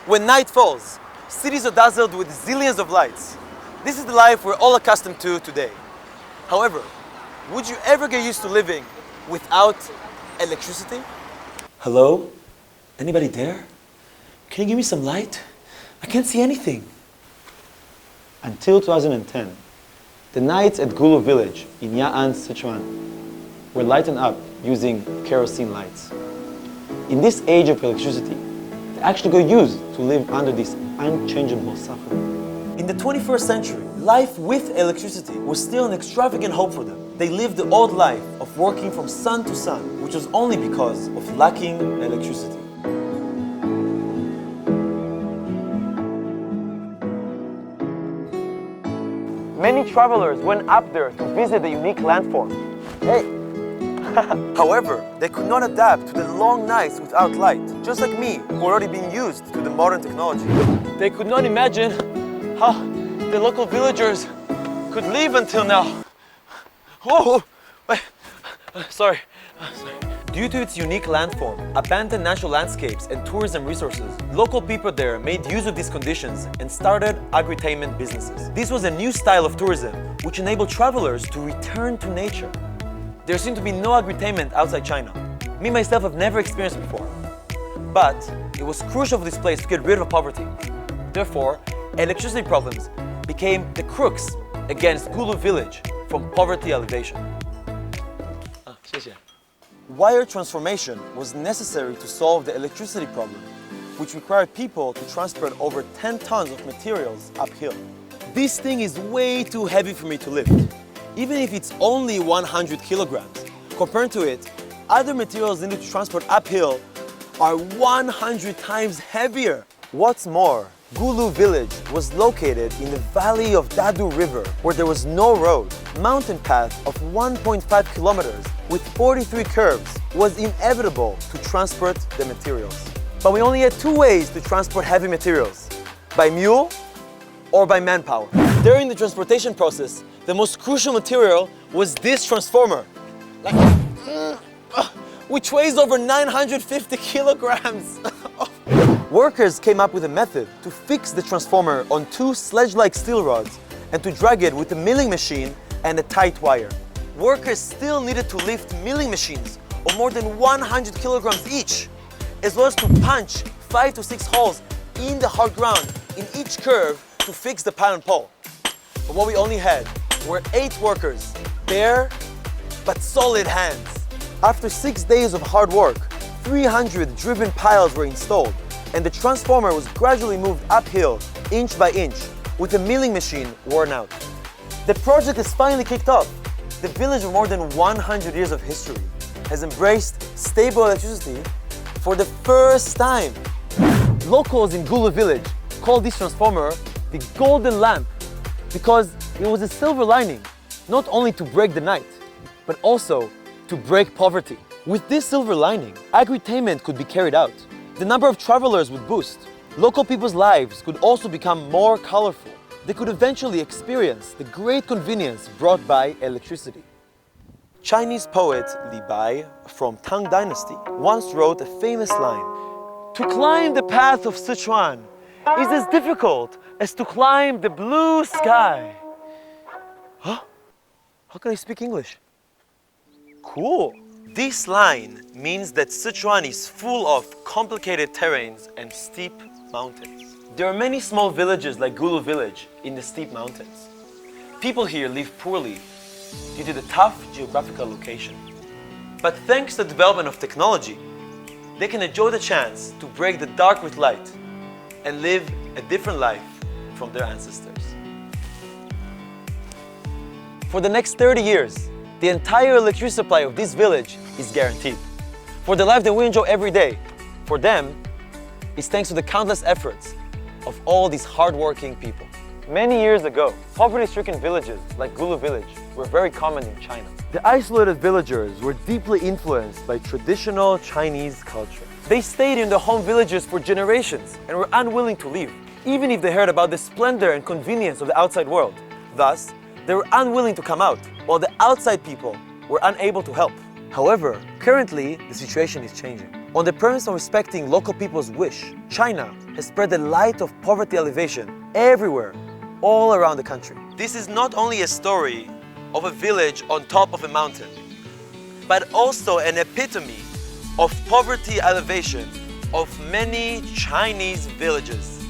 When night falls, cities are dazzled with zillions of lights. This is the life we're all accustomed to today. However, would you ever get used to living without electricity? Hello? Anybody there? Can you give me some light? I can't see anything. Until 2010, the nights at Gulu Village in Ya'an, Sichuan were lightened up using kerosene lights. In this age of electricity, they actually got used to live under this unchangeable suffering. In the 21st century, life with electricity was still an extravagant hope for them. They lived the old life of working from sun to sun, which was only because of lacking electricity. Many travelers went up there to visit the unique landform. Hey! However, they could not adapt to the long nights without light, just like me, who already been used to the modern technology. They could not imagine how the local villagers could live until now. Whoa! Wait. Sorry. Due to its unique landform, abandoned natural landscapes and tourism resources, local people there made use of these conditions and started agritainment businesses. This was a new style of tourism which enabled travelers to return to nature. There seemed to be no agritainment outside China. Me myself have never experienced it before. But it was crucial for this place to get rid of poverty. Therefore, electricity problems became the crux against Gulu Village from poverty alleviation. Wire transformation was necessary to solve the electricity problem, which required people to transport over 10 tons of materials uphill. This thing is way too heavy for me to lift. Even if it's only 100 kilograms, compared to it, other materials needed to transport uphill are 100 times heavier. What's more, Gulu Village was located in the valley of Dadu River, where there was no road. Mountain path of 1.5 kilometers with 43 curves was inevitable to transport the materials. But we only had two ways to transport heavy materials: by mule or by manpower. During the transportation process, the most crucial material was this transformer, which weighs over 950 kilograms. Workers came up with a method to fix the transformer on two sledge-like steel rods and to drag it with a milling machine and a tight wire. Workers still needed to lift milling machines of more than 100 kilograms each, as well as to punch 5 to 6 holes in the hard ground in each curve to fix the pylon pole. But what we only had were 8 workers, bare but solid hands. After 6 days of hard work, 300 driven piles were installed, and the transformer was gradually moved uphill, inch by inch, with the milling machine worn out. The project is finally kicked off. The village with more than 100 years of history has embraced stable electricity for the first time. Locals in Gulu Village call this transformer the golden lamp because it was a silver lining, not only to break the night, but also to break poverty. With this silver lining, agritainment could be carried out. The number of travelers would boost. Local people's lives could also become more colorful. They could eventually experience the great convenience brought by electricity. Chinese poet Li Bai from Tang Dynasty once wrote a famous line: "To climb the path of Sichuan is as difficult as to climb the blue sky." Huh? How can I speak English? Cool. This line means that Sichuan is full of complicated terrains and steep mountains. There are many small villages like Gulu Village in the steep mountains. People here live poorly due to the tough geographical location. But thanks to the development of technology, they can enjoy the chance to break the dark with light and live a different life from their ancestors. For the next 30 years, the entire electricity supply of this village is guaranteed. For the life that we enjoy every day, for them, it's thanks to the countless efforts of all these hardworking people. Many years ago, poverty-stricken villages like Gulu Village were very common in China. The isolated villagers were deeply influenced by traditional Chinese culture. They stayed in their home villages for generations and were unwilling to leave, even if they heard about the splendor and convenience of the outside world. Thus, they were unwilling to come out, while the outside people were unable to help. However, currently, the situation is changing. On the premise of respecting local people's wish, China has spread the light of poverty elevation everywhere, all around the country. This is not only a story of a village on top of a mountain, but also an epitome of poverty elevation of many Chinese villages.